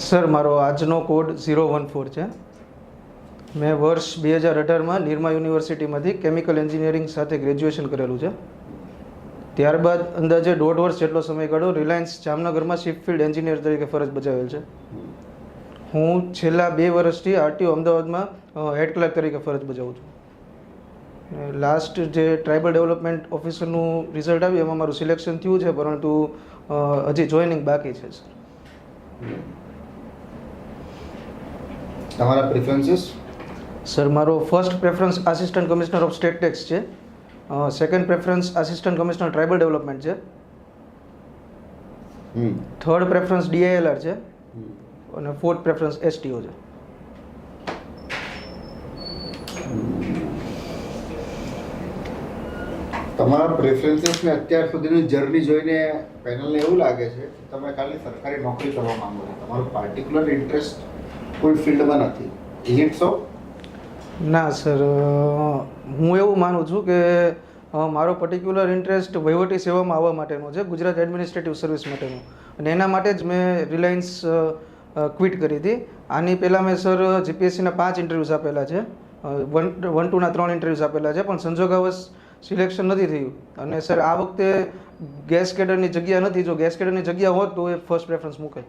Sir મારો આજનો code 014 છે. મેં વર્ષ 2018માં નિરમા યુનિવર્સિટીમાંથી કેમિકલ એન્જિનિયરિંગ સાથે ગ્રેજ્યુએશન કરેલું છે. ત્યારબાદ અંદાજે 1.5 વર્ષ જેટલો સમયગાળો રિલાયન્સ જામનગરમાં શિપફિલ્ડ એન્જિનિયર તરીકે ફરજ બજાવેલ છે. હું છેલ્લા 2 વર્ષથી આરટીઓ અમદાવાદમાં હેડ ક્લાર્ક તરીકે ફરજ બજાવું છું. લાસ્ટ જે ટ્રાઇબલ ડેવલપમેન્ટ ઓફિસરનું રિઝલ્ટ આવ્યું એમાં મારું સિલેક્શન થયું છે, પરંતુ હજી જોઈનિંગ બાકી છે. સર તમારા પ્રેફરન્સીસ? સર મારો first preference assistant commissioner of state tax છે. Second preference assistant commissioner tribal development છે. થર્ડ પ્રેફરન્સ ડીઆઈએલઆર છે અને ફોર્થ પ્રેફરન્સ એસટીઓ છે. તમારા પ્રેફરન્સીસ ને અત્યાર સુધીની જર્ની જોઈને પેનલને એવું લાગે છે કે તમે ખાલી સરકારી નોકરી કરવા માંગો છો, તમારું પાર્ટિક્યુલર ઇન્ટરેસ્ટ કોઈ ફિલ્ડમાં નથી. Is it so? ના સર, હું એવું માનું છું કે મારો પર્ટિક્યુલર ઇન્ટરેસ્ટ વહીવટી સેવામાં આવવા માટેનો છે, ગુજરાત એડમિનિસ્ટ્રેટિવ સર્વિસ માટેનો, અને એના માટે જ મેં રિલાયન્સ ક્વિટ કરી હતી. આની પહેલાં મેં સર જીપીએસસીના 5 ઇન્ટરવ્યૂઝ આપેલા છે, 1-2ના 3 ઇન્ટરવ્યૂઝ આપેલા છે, પણ સંજોગવશ સિલેક્શન નથી થયું. અને સર આ વખતે ગેસ કેડરની જગ્યા નથી. જો ગેસ કેડરની જગ્યા હોત તો એ ફર્સ્ટ પ્રેફરન્સ મૂકે.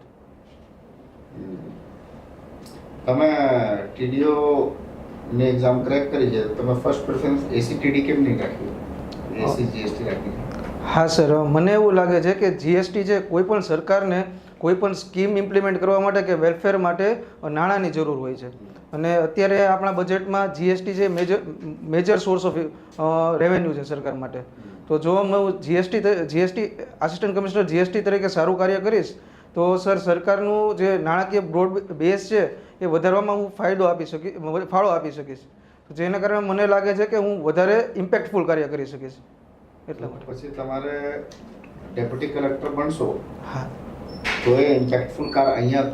તમે ટીડીઓ ની એક્ઝામ ક્રેક કરી છે, તમે ફર્સ્ટ પ્રેફરન્સ એસીટીડી કેમ નહીં રાખ્યું? એસી જીએસટી રાખી? હા સર, મને એવું લાગે છે કે જીએસટી છે, કોઈ પણ સરકારને કોઈ પણ સ્કીમ ઇમ્પ્લિમેન્ટ કરવા માટે કે વેલફેર માટે નાણાંની જરૂર હોય છે. અને અત્યારે આપણા બજેટમાં જીએસટી છે મેજર સોર્સ ઓફ રેવન્યુ છે સરકાર માટે. તો જો હું જીએસટી આસિસ્ટન્ટ કમિશનર જીએસટી તરીકે સારું કાર્ય કરીશ તો સર સરકારનું જે નાણાકીય બ્રોડ બેઝ છે એ વધારવામાં હું ફાળો આપી શકીશ. જેના કારણે મને લાગે છે કે હું વધારે ઇમ્પેક્ટફુલ કાર્ય કરી શકીશ. એટલા માટે પછી તમારે ડેપ્યુટી કલેક્ટર બનશો, હા, તો એ ઇમ્પેક્ટફુલ કાર્ય અહીંયા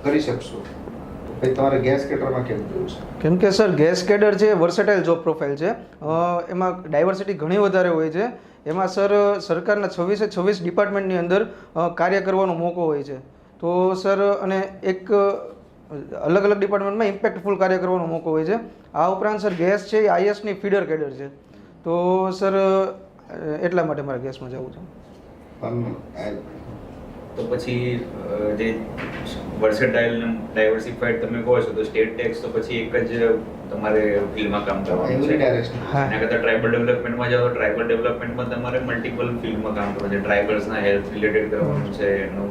કરી શકશો. પછી તમારે ગેસ કેડરમાં કેમ જવું છે? કેમ કે સર ગેસ કેડર છે વર્સેટાઇલ જોબ પ્રોફાઇલ છે. એમાં ડાયવર્સિટી ઘણી વધારે હોય છે. એમાં સર સરકારના 26 ડિપાર્ટમેન્ટની અંદર કાર્ય કરવાનો મોકો હોય છે. તો સર અને એક અલગ અલગ ડિપાર્ટમેન્ટમાં ઇમ્પેક્ટફુલ કાર્ય કરવાનો મોકો હોય છે. આ ઉપરાંત સર ગેસ છે એ આઈએસની ફીડર કેડર છે. તો સર એટલા માટે મારે ગેસમાં જવું છે. તો પછી જે વર્સેટાઇલ ને ડાયવર્સિફાઈડ તમે કહો છો, તો સ્ટેટ ટેક્સ તો પછી એક જ તમારે ફિલ્ડમાં કામ કરવાનું છે. એના કરતાં ટ્રાઇબલ ડેવલપમેન્ટમાં જાઓ તો ટ્રાઇબલ ડેવલપમેન્ટમાં તમારે મલ્ટિપલ ફિલ્ડમાં કામ કરવાનું છે. ટ્રાઇબલ્સના હેલ્થ રિલેટેડ કરવાનું છે, એનું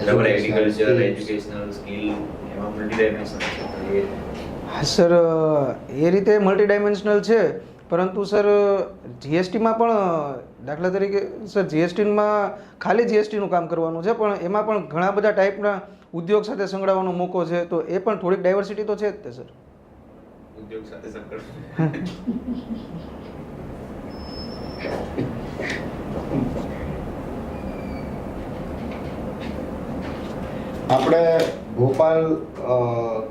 બરાબર એગ્રીકલ્ચર, એજ્યુકેશનલ, સ્કિલ, એમાં મલ્ટી ડાયમેન્શનલ છે. હા સર, એ રીતે મલ્ટી ડાયમેન્શનલ છે, પરંતુ સર જીએસટીમાં પણ દાખલા તરીકે સર જીએસટીમાં ખાલી જીએસટીનું કામ કરવાનું છે, પણ એમાં પણ ઘણા બધા ટાઈપના ઉદ્યોગ સાથે સંકળાવાનો મોકો છે. તો એ પણ થોડીક ડાયવર્સિટી તો છે જ તે સર. ઉદ્યોગ સાથે સંકળાય. આપણે ભોપાલ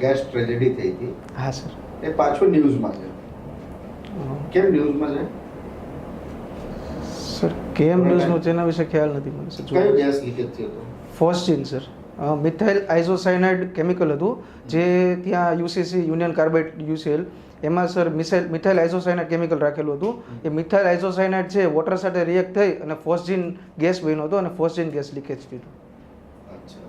ગેસ ટ્રેજેડી થઈ હતી. હા સર. એ પાછું ન્યૂઝમાં છે. કેમ ન્યૂઝમાં છે? સર કેમ ન્યૂઝનું તેના વિશે ખ્યાલ નથી મને સર. કયો ગેસ લીકેજ થયો હતો? ફોસ્જીન સર, મિથાઇલ આઇસોસાયનાઇડ કેમિકલ હતું જે ત્યાં યુસીસી યુનિયન કાર્બાઇડ યુસીએલ એમાં સર મિથાઇલ આઇસોસાયનાઇડ કેમિકલ રાખેલું હતું. એ મિથાઇલ આઇસોસાયનાઇડ છે વોટર સાથે રિએક્ટ થઈ અને ફોસ્જીન ગેસ બન્યો હતો અને ફોસ્જીન ગેસ લીકેજ થયું હતું. અચ્છા,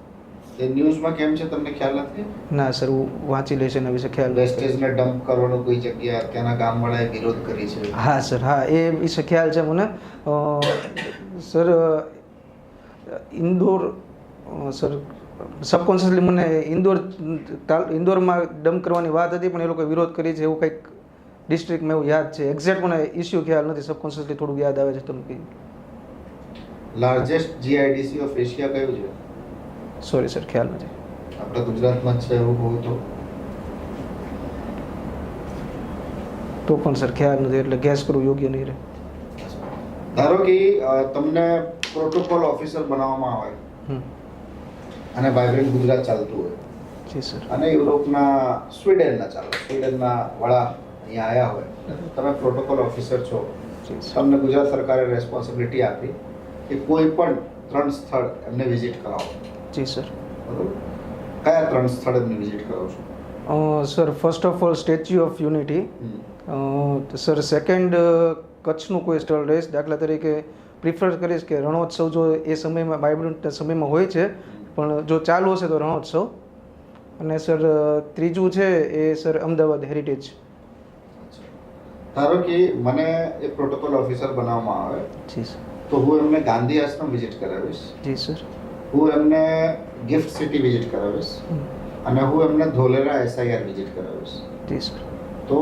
એ ન્યૂઝમાં કેમ છે તમને ખ્યાલ નથી? ના સર, હું વાંચી લઈશ એના વિશે ખ્યાલ. વેસ્ટેજને ડમ્પ કરવાનો કોઈ જગ્યા ત્યાંના ગામવાળાએ વિરોધ કરી છે? હા સર, હા, એ વિશે ખ્યાલ છે મને. સર ઇન્દોર સર સબકોન્શિયસલી મને ઇન્દોરમાં ડમ્પ કરવાની વાત હતી, પણ એ લોકોએ વિરોધ કરી છે એવું કંઈક ડિસ્ટ્રિક્ટમાં એવું યાદ છે. એક્ઝેક્ટ મને ઇસ્યુ ખ્યાલ નથી, સબકોન્શિયસલી થોડુંક યાદ આવે છે. તમે કહ્યું લાર્જેસ્ટ જીઆઈડીસી ઓફ એશિયા કયું છે? સોરી સર, ખ્યાલ નથી. આપણા ગુજરાતમાં જ છે એવું કહું તો પણ સર ખ્યાલ નથી, એટલે ગેસ કરવું યોગ્ય નહીં રહે. ધારો કે તમને પ્રોટોકોલ ઓફિસર બનાવવામાં આવે અને વાઇબ્રન્ટ ગુજરાત ચાલતું હોય, જી સર, અને યુરોપના સ્વીડનના વડા અહીંયા આવ્યા હોય, તમે પ્રોટોકોલ ઓફિસર છો, તમને ગુજરાત સરકારે રેસ્પોન્સિબિલિટી આપી કે કોઈ પણ 3 સ્થળ એમને વિઝિટ કરાવો. જી સર. બરોબર? કયા 3 સ્થળે તમે વિઝિટ કરો છો? Sir first of all statue of unity, sir second કચ્છનું કોઈ સ્થળ રહીશ, દાખલા તરીકે પ્રિફર કરીશ કે રણોત્સવ જો એ સમયમાં વાઇબ્રન્ટ સમયમાં હોય છે પણ જો ચાલુ હશે તો રણોત્સવ, અને સર ત્રીજું છે એ સર અમદાવાદ હેરિટેજ. ધારો કે મને એક પ્રોટોકોલ ઓફિસર બનાવવામાં આવે જી સર. તો હું એમને ગાંધી આશ્રમ વિઝિટ કરાવીશ, જી સર. હું એમને ગિફ્ટ સિટી વિઝિટ કરાવીશ અને હું એમને ધોલેરા SIR વિઝિટ કરાવીશ. જી સર. તો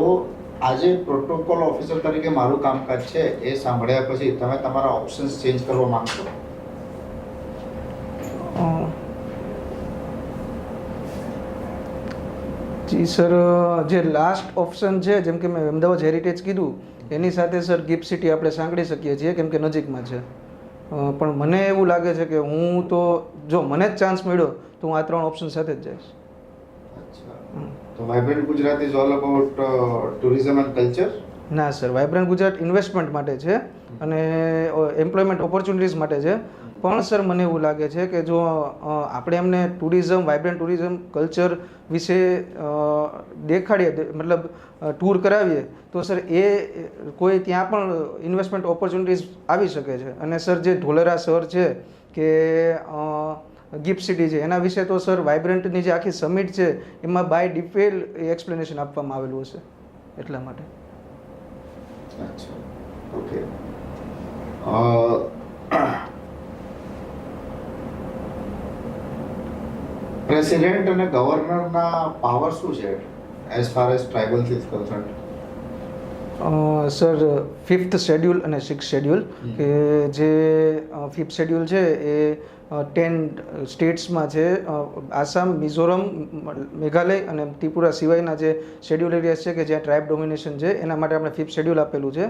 આજે પ્રોટોકોલ ઓફિસર તરીકે મારું કામકાજ છે એ સાંભળ્યા પછી તમે તમારા ઓપ્શન્સ ચેન્જ કરવા માંગશો? જી સર, જે લાસ્ટ ઓપ્શન છે જેમ કે મેં અમદાવાદ હેરિટેજ કીધું એની સાથે સર ગિફ્ટ સિટી આપણે સાંકળી શકીએ છીએ કેમ કે નજીકમાં છે, પણ મને એવું લાગે છે કે હું તો જો મને જ ચાન્સ મળ્યો તો હું આ 3 ઓપ્શન સાથે જ જઈશ. અચ્છા, તો vibrant Gujarat is all about tourism and culture? ના સર, વાઇબ્રન્ટ ગુજરાત ઇન્વેસ્ટમેન્ટ માટે છે અને એમ્પ્લોયમેન્ટ ઓપોર્ચ્યુનિટીઝ માટે છે, પણ સર મને એવું લાગે છે કે જો આપણે એમને ટુરિઝમ, વાઇબ્રન્ટ ટુરિઝમ કલ્ચર વિશે દેખાડીએ, મતલબ ટૂર કરાવીએ તો સર એ કોઈ ત્યાં પણ ઇન્વેસ્ટમેન્ટ ઓપોર્ચ્યુનિટીઝ આવી શકે છે. અને સર જે ધોલેરા શહેર છે કે ગિફ્ટ સિટી છે એના વિશે તો સર વાઇબ્રન્ટની જે આખી સમિટ છે એમાં બાય ડિટેલ એક્સપ્લેનેશન આપવામાં આવેલું હશે એટલા માટે. અચ્છા, ઓકે. પ્રેસિડેન્ટ અને ગવર્નરના પાવર શું છે as far as tribals is concerned? Sir 5th schedule અને 6th શેડ્યુલ, કે જે 5th શેડ્યુલ છે એ 10 સ્ટેટ્સમાં છે, આસામ, મિઝોરમ, મેઘાલય અને ત્રિપુરા સિવાયના જે શેડ્યુલ એરિયાઝ છે કે જ્યાં ટ્રાઇબ ડોમિનેશન છે એના માટે આપણે 5th શેડ્યુલ આપેલું છે,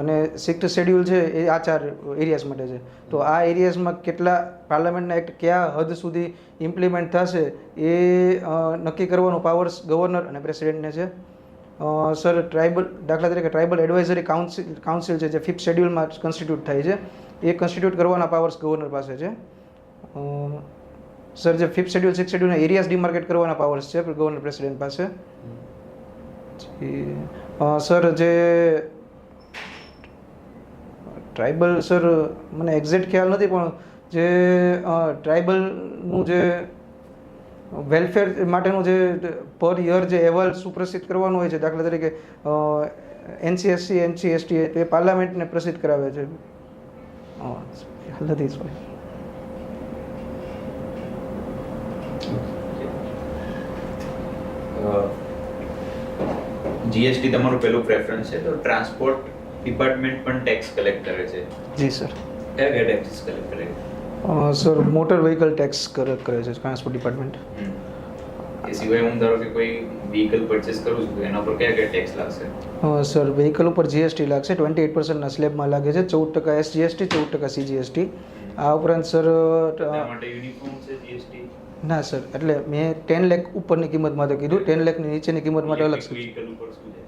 અને 6th શેડ્યુલ છે એ આ 4 એરિયાઝ માટે છે. તો આ એરિયાઝમાં કેટલા પાર્લામેન્ટના એક્ટ કયા હદ સુધી ઇમ્પ્લિમેન્ટ થશે એ નક્કી કરવાનો પાવર્સ ગવર્નર અને પ્રેસિડેન્ટને છે. સર ટ્રાઇબલ, દાખલા તરીકે ટ્રાઇબલ એડવાઇઝરી કાઉન્સિલ છે જે 5th શેડ્યુલમાં કન્સ્ટિટ્યૂટ થાય છે, એ કન્સ્ટિટ્યૂટ કરવાના પાવર્સ ગવર્નર પાસે છે. સર જે 5th શેડ્યુલ 6th શેડ્યુલના એરિયાઝ ડિમાર્કેટ કરવાના પાવર્સ છે ગવર્નર પ્રેસિડેન્ટ પાસે. સર જે ટ્રાઇબલ, સર મને એક્ઝેક્ટ ખ્યાલ નથી પણ જે ટ્રાઇબલનું જે વેલફેર માટેનું જે પર યર જે અહેવાલ સુપ્રસિદ્ધ કરવાનું હોય છે, દાખલા તરીકે NCSC, NCST એ પાર્લામેન્ટને પ્રસિદ્ધ કરાવે છે. ખ્યાલ નથી સોરી. GST તમારું પહેલું પ્રેફરન્સ છે, તો ટ્રાન્સપોર્ટ ડિપાર્ટમેન્ટ પણ ટેક્સ કલેક્ટ કરે છે. જી સર. કયા કયા ટેક્સ કલેક્ટ કરે છે? સર મોટર વ્હીકલ ટેક્સ કરે છે ટ્રાન્સપોર્ટ ડિપાર્ટમેન્ટ. એ સિવાય હું ધારો કે કોઈ વ્હીકલ પરચેસ કરું છું તો એના પર કયા કયા ટેક્સ લાગશે? સર વ્હીકલ ઉપર GST લાગશે, 28% સ્લેબમાં લાગે છે, 14% SGST, 14% CGST. આ ઉપરાંત સર માટે યુનિફોર્મ છે GST? ના સર, એટલે મેં 10 લાખ ઉપરની કિંમત માટે કીધું, 10 લાખની નીચેની કિંમત માટે અલગ છે. વ્હીકલ ઉપર શું છે?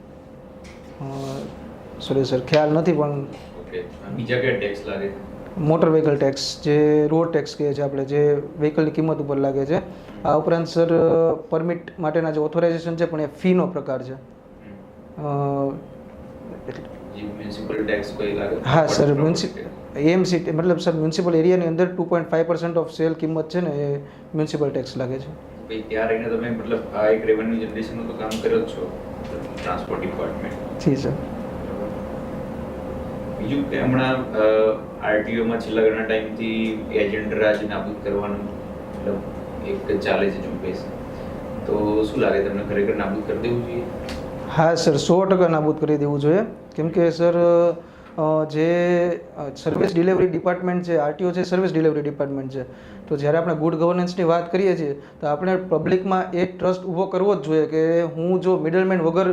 સોરી સર, ખ્યાલ નથી પણ ઓકે. બીજા કયા ટેક્સ લાગે છે? મોટર વ્હીકલ ટેક્સ, જે રોડ ટેક્સ કહે છે આપણે, જે વ્હીકલની કિંમત ઉપર લાગે છે. આ ઉપરાંત સર પરમિટ માટેના જે ઓથોરાઇઝેશન છે પણ એ ફીનો પ્રકાર છે. મ્યુનિસિપલ ટેક્સ કોઈ લાગે? હા સર, AMC મતલબ સર મ્યુનિસિપલ એરિયાની અંદર 2.5% ઓફ સેલ કિંમત છે ને એ મ્યુનિસિપલ ટેક્સ લાગે છે. ભાઈ ત્યાં રહીને તમે મતલબ આ એક રેવન્યુ જનરેશનનું તો કામ કર્યો જ છો, ટ્રાન્સપોર્ટ ડિપાર્ટમેન્ટ. જી સર. બીજું કે હમણાં RTOમાં છેલ્લા ઘણા ટાઈમથી એજન્ટ રાજ નાબૂદ કરવાનું મતલબ એક ચાલે છે ઝુંબેશ, તો શું લાગે તમને, ખરેખર નાબૂદ કરી દેવું જોઈએ? હા સર, 100% નાબૂદ કરી દેવું જોઈએ, કેમ કે સર જે સર્વિસ ડિલિવરી ડિપાર્ટમેન્ટ છે, RTO છે, સર્વિસ ડિલિવરી ડિપાર્ટમેન્ટ છે, તો જ્યારે આપણે ગુડ ગવર્નન્સની વાત કરીએ છીએ તો આપણે પબ્લિકમાં એ ટ્રસ્ટ ઊભો કરવો જ જોઈએ કે હું જો મિડલમેન વગર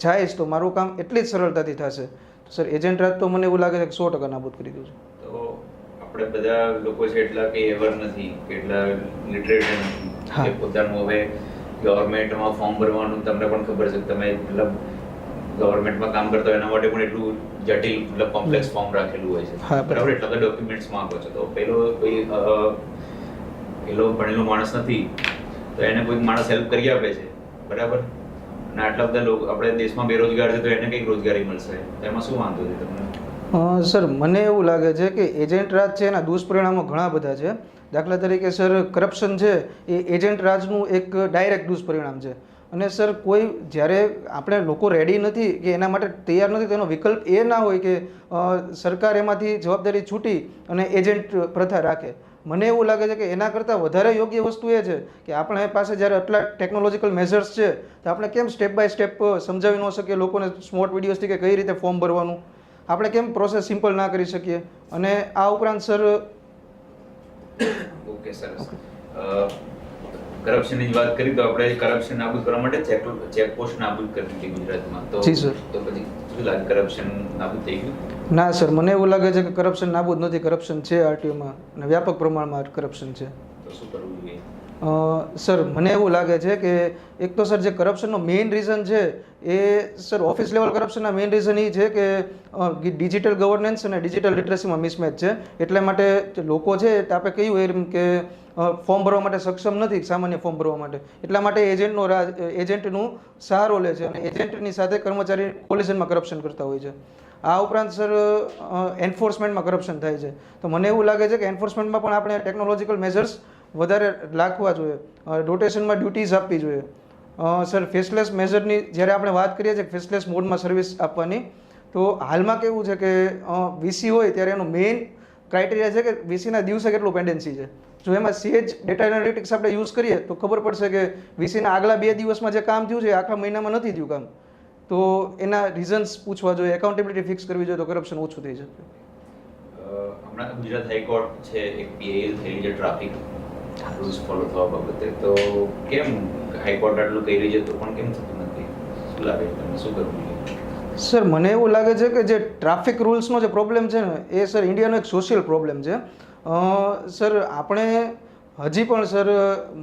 જઈશ તો મારું કામ એટલી જ સરળતાથી થશે. તો સર એજન્ટ રાજ તો મને એવું લાગે છે કે 100% નાબૂદ કરી દઉં છું. તો આપણે બધા લોકો છે એટલા કે એવર નથી, કે એટલા લિટરેટ નથી કે પોતાનું હવે ગવર્મેન્ટમાં ફોર્મ ભરવાનું તમને પણ ખબર છે, તમે મતલબ ગવર્મેન્ટમાં કામ કરતા હોય એના માટે પણ એટલું જટિલ મતલબ કોમ્પ્લેક્સ ફોર્મ રાખેલું હોય છે, બરાબર? એટલા બધા ડોક્યુમેન્ટ્સ માંગો છો, તો પેલો કોઈ પેલો ભણેલો માણસ નથી તો એને કોઈ માણસ હેલ્પ કરી આપે છે, બરાબર, અને આટલા બધા લોકો આપણે દેશમાં બેરોજગાર છે તો એને કંઈક રોજગારી મળશે, તો એમાં શું વાંધો છે તમને? સર મને એવું લાગે છે કે એજન્ટ રાજ છે એના દુષ્પરિણામો ઘણા બધા છે. દાખલા તરીકે સર કરપ્શન છે એ એજન્ટ રાજનું એક ડાયરેક્ટ દુષ્પરિણામ છે. અને સર કોઈ જ્યારે આપણે લોકો રેડી નથી કે એના માટે તૈયાર નથી, તેનો વિકલ્પ એ ના હોય કે સરકાર એમાંથી જવાબદારી છૂટી અને એજન્ટ પ્રથા રાખે. મને એવું લાગે છે કે એના કરતાં વધારે યોગ્ય વસ્તુ એ છે કે આપણે પાસે જ્યારે આટલા ટેકનોલોજીકલ મેઝર્સ છે તો આપણે કેમ સ્ટેપ બાય સ્ટેપ સમજાવી ન શકીએ લોકોને સ્મોર્ટ વિડીયોઝથી કે કઈ રીતે ફોર્મ ભરવાનું, આપણે કેમ પ્રોસેસ સિમ્પલ ના કરી શકીએ. અને આ ઉપરાંત સર ઓકે સરસ, કરપ્શનની જ વાત કરી તો આપણે કરપ્શન નાબૂદ કરવા માટે ચેકપોસ્ટ નાબૂદ કરી દીધી ગુજરાતમાં, તો જી સર. તો પછી શું લાગે, કરપ્શન નાબૂદ થઈ ગયું? ના સર, મને એવું લાગે છે કે કરપ્શન નાબૂદ નથી. કરપ્શન છે આરટીઓમાં અને વ્યાપક પ્રમાણમાં કરપ્શન છે. તો શું કરવું જોઈએ? સર મને એવું લાગે છે કે એક તો સર જે કરપ્શનનો મેઇન રીઝન છે એ સર ઓફિસ લેવલ કરપ્શનના મેઇન રીઝન એ છે કે ડિજિટલ ગવર્નન્સ અને ડિજિટલ લિટરસીમાં મિસમેચ છે. એટલા માટે લોકો છે આપણે કહ્યું એમ કે ફોર્મ ભરવા માટે સક્ષમ નથી, સામાન્ય ફોર્મ ભરવા માટે. એટલા માટે એજન્ટનું સહારો લે છે અને એજન્ટની સાથે કર્મચારી કોલિઝનમાં કરપ્શન કરતા હોય છે. આ ઉપરાંત સર એન્ફોર્સમેન્ટમાં કરપ્શન થાય છે. તો મને એવું લાગે છે કે એન્ફોર્સમેન્ટમાં પણ આપણે ટેકનોલોજીકલ મેઝર્સ વધારે રાખવા જોઈએ, રોટેશનમાં ડ્યુટીઝ આપવી જોઈએ. સર ફેસલેસ મેઝરની જ્યારે આપણે વાત કરીએ છીએ ફેસલેસ મોડમાં સર્વિસ આપવાની, તો હાલમાં કેવું છે કે વીસી હોય ત્યારે એનું મેઇન ક્રાઇટેરિયા છે કે વીસીના દિવસે કેટલું પેન્ડન્સી છે. જો એમાં સેજ ડેટા એનાલિટિક્સ આપણે યુઝ કરીએ તો ખબર પડશે કે વીસીના આગલા 2 દિવસમાં જે કામ થયું છે એ આખા મહિનામાં નથી થયું કામ. તો એના રીઝન્સ પૂછવા જોઈએ, એકાઉન્ટેબિલિટી ફિક્સ કરવી જોઈએ તો કરપ્શન ઓછું થઈ શકે. હમણાં ગુજરાત હાઈકોર્ટ છે એક પીએલ થયેલી છે ટ્રાફિક રૂલ્સ ફોલો થવા બાબતે, તો કેમ હાઈકોર્ટ આટલું કહી રહી છે તો પણ કેમ થતું નથી? શું લાગે તમને, શું કરવું જોઈએ? સર મને એવું લાગે છે કે જે ટ્રાફિક રૂલ્સનો જે પ્રોબ્લેમ છે ને એ સર ઇન્ડિયાનો એક સોશિયલ પ્રોબ્લેમ છે. સર આપણે હજી પણ સર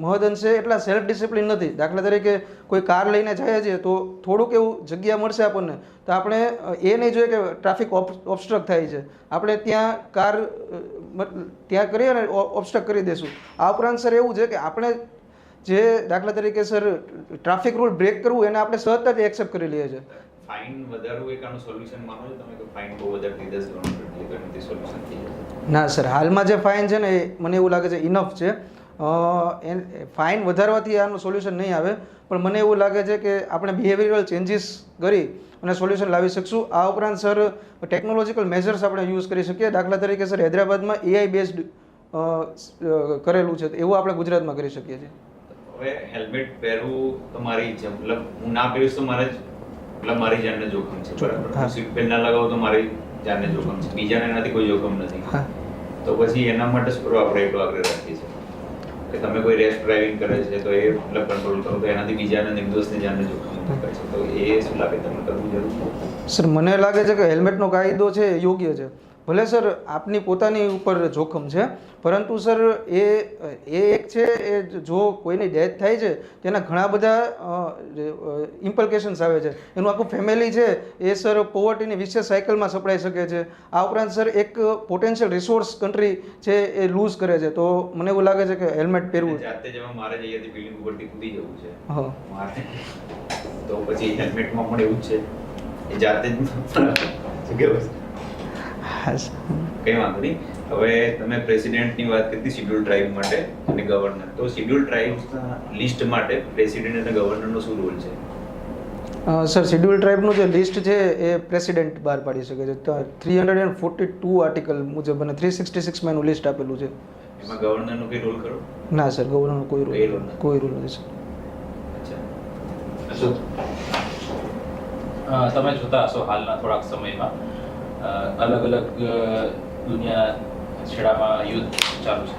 મહદઅંશે એટલા સેલ્ફ ડિસિપ્લિન નથી. દાખલા તરીકે કોઈ કાર લઈને જાય છે તો થોડુંક એવું જગ્યા મળશે આપણને તો આપણે એ નહીં જોઈએ કે ટ્રાફિક ઓબસ્ટ્રક્ટ થાય છે, આપણે ત્યાં કાર ત્યાં કરીએ અને ઓબસ્ટ્રક્ટ કરી દઈશું. આ ઉપરાંત સર એવું છે કે આપણે જે દાખલા તરીકે સર ટ્રાફિક રૂલ બ્રેક કરવું એને આપણે સતત જ એક્સેપ્ટ કરી લઈએ છીએ. ફાઇન વધારવું એક આનું સોલ્યુશન માનો છો તમે કે ફાઇન બહુ વધારે થઈ જશે ગવર્મેન્ટ સોલ્યુશન થઈ જશે? ના સર, હાલમાં જે ફાઇન છે ને એ મને એવું લાગે છે ઇનફ છે. ફાઇન વધારવાથી આનું સોલ્યુશન નહીં આવે, પણ મને એવું લાગે છે કે આપણે બિહેવિયરલ ચેન્જીસ કરી અને સોલ્યુશન લાવી શકશું. આ ઉપરાંત સર ટેકનોલોજીકલ મેઝર્સ આપણે યુઝ કરી શકીએ. દાખલા તરીકે સર હૈદરાબાદમાં એઆઈ બેઝડ કરેલું છે, એવું આપણે ગુજરાતમાં કરી શકીએ છીએ. હવે હેલ્મેટ પહેરવું તો મારી ઈચ્છા, મતલબ હું ના પહેરીશ તો મારે મતલબ મારી જાનને જોખમ છે, બરાબર, હું સીટ બેલ્ટ ના લગાવું તો મારી જાનને જોખમ છે, બીજાને એનાથી કોઈ જોખમ નથી. તો પછી એના માટે શું આપણે એટલો આગ્રહ રાખીએ છીએ કે તમે કોઈ રેશ ડ્રાઇવિંગ કરે છે તો એ મતલબ કંટ્રોલ કરો તો એનાથી બીજાને નિર્દોષની જાનને જોખમ થાય છે, તો એ શું લાગે તમને કરવું જરૂર? સર મને લાગે છે કે હેલ્મેટનો કાયદો છે એ યોગ્ય છે. ભલે સર આપની પોતાની ઉપર જોખમ છે, પરંતુ સર એ એક છે એ જો કોઈની ડેથ થાય છે તેના ઘણા બધા ઇમ્પ્લિકેશન્સ આવે છે. એનું આખું ફેમિલી છે એ સર પોવર્ટીની વિશેષ સાયકલમાં સપડાઈ શકે છે. આ ઉપરાંત સર એક પોટેન્શિયલ રિસોર્સ કન્ટ્રી છે એ લૂઝ કરે છે. તો મને એવું લાગે છે કે હેલ્મેટ પહેરવું. જાતે જવા મારે જ અહીંયાથી બિલ્ડિંગ ઉપરથી કૂદી જવું છે હા મારે, તો પછી હેલ્મેટમાં પણ એવું જ છે, એ જાતે જ શું કહેવું? કંઈ વાંધો નહીં. હવે તમે પ્રેસિડેન્ટની વાત કરી શિડ્યુલ ટ્રાઇબ માટે અને ગવર્નર, તો શિડ્યુલ ટ્રાઇબ્સના લિસ્ટ માટે પ્રેસિડેન્ટ અને ગવર્નરનો શું રોલ છે? સર શિડ્યુલ ટ્રાઇબનું જે લિસ્ટ છે એ પ્રેસિડેન્ટ બહાર પાડી શકે છે. 342 આર્ટિકલ મુજબ અને 366 માં એનું લિસ્ટ આપેલું છે. એમાં ગવર્નરનો કોઈ રોલ ખરો? ના સર, ગવર્નરનો કોઈ રોલ નથી સર. અચ્છા, તમે જોતા હશો હાલના થોડાક સમયમાં અલગ અલગ દુનિયા છેડામાં યુદ્ધ ચાલુ છે.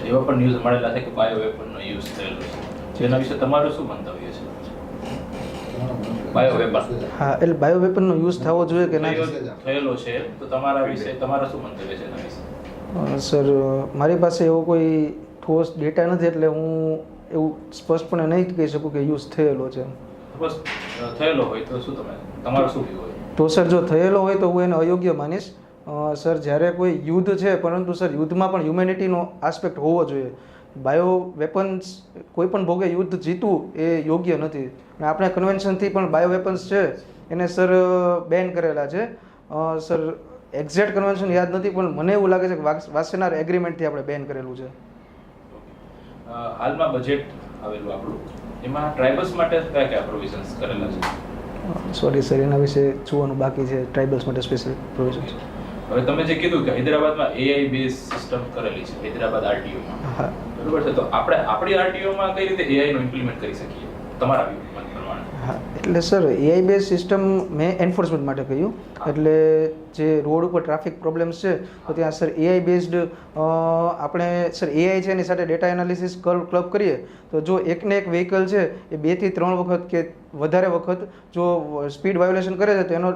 એવા પણ ન્યૂઝ મળેલા છે કે બાયો વેપનનો યુઝ થયેલો છે. એના વિશે તમારું શું મંતવ્ય છે? બાયો વેપન, હા, એટલે બાયો વેપનનો યુઝ થવો જોઈએ કે ના? થયેલો છે, તો તમારા વિશે તમારા શું મંતવ્ય છે એના વિશે? સર મારી પાસે એવો કોઈ ઠોસ ડેટા નથી એટલે હું એવું સ્પષ્ટપણે નહીં કહી શકું કે યુઝ થયેલો છે. બસ થયેલો હોય તો શું તમારું શું વ્યૂ હોય? તો સર જો થયેલો હોય તો હું એને અયોગ્ય માનીશ. સર જ્યારે કોઈ યુદ્ધ છે, પરંતુ સર યુદ્ધમાં પણ હ્યુમેનિટીનો આસ્પેક્ટ હોવો જોઈએ. બાયો વેપન્સ કોઈ પણ ભોગે યુદ્ધ જીતવું એ યોગ્ય નથી અને આપણે કન્વેન્શનથી પણ બાયો વેપન્સ છે એને સર બેન કરેલા છે. સર એક્ઝેક્ટ કન્વેન્શન યાદ નથી પણ મને એવું લાગે છે કે વાસેનાર એગ્રીમેન્ટથી આપણે બેન કરેલું છે. હાલમાં બજેટ આવેલું આપણું, એમાં ટ્રાઇબલ્સ માટે કયા કયા પ્રોવિઝન્સ કરેલા છે? સોરી સર, એના વિશે જોવાનું બાકી છે. ટ્રાઇબલ્સ માટે સ્પેશિયલ પ્રોવિઝન્સ. હવે તમે જે કીધું કે હૈદરાબાદમાં AI બેઝ સિસ્ટમ કરેલી છે, હૈદરાબાદ RTOમાં, હા, બરોબર છે. તો આપણે આપણી RTOમાં કઈ રીતે AI નો ઇમ્પ્લિમેન્ટ કરી શકીએ તમારા વ્યૂ પ્રમાણે? હા, એટલે સર AI બેઝ સિસ્ટમ મેં એન્ફોર્સમેન્ટ માટે કહ્યું. એટલે જે રોડ ઉપર ટ્રાફિક પ્રોબ્લેમ્સ છે તો ત્યાં સર AI બેઝડ આપણે સર AI છે એની સાથે ડેટા એનાલિસિસ ક્લબ કરીએ તો જો એકને એક વ્હીકલ છે એ 2 થી 3 વખત કે વધારે વખત જો સ્પીડ વાયોલેશન કરે છે તો એનો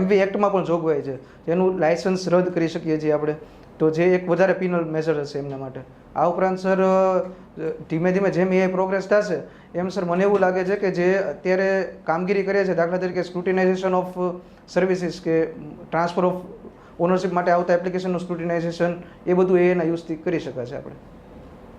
MV એક્ટમાં પણ જોગવાઈ છે, એનું લાયસન્સ રદ કરી શકીએ છીએ આપણે. તો જે એક વધારે પિનલ મેજર હશે એમના માટે. આ ઉપરાંત સર ધીમે ધીમે જેમ AI પ્રોગ્રેસ થશે એમ સર મને એવું લાગે છે કે જે અત્યારે કામગીરી કરે છે, દાખલા તરીકે સ્ક્રુટિનાઇઝેશન ઓફ સર્વિસીસ કે ટ્રાન્સફર ઓફ ઓનરશિપ માટે આવતા એપ્લિકેશનનું સ્ક્રુટિનાઇઝેશન, એ બધું એના યુઝથી કરી શકાશે આપણે.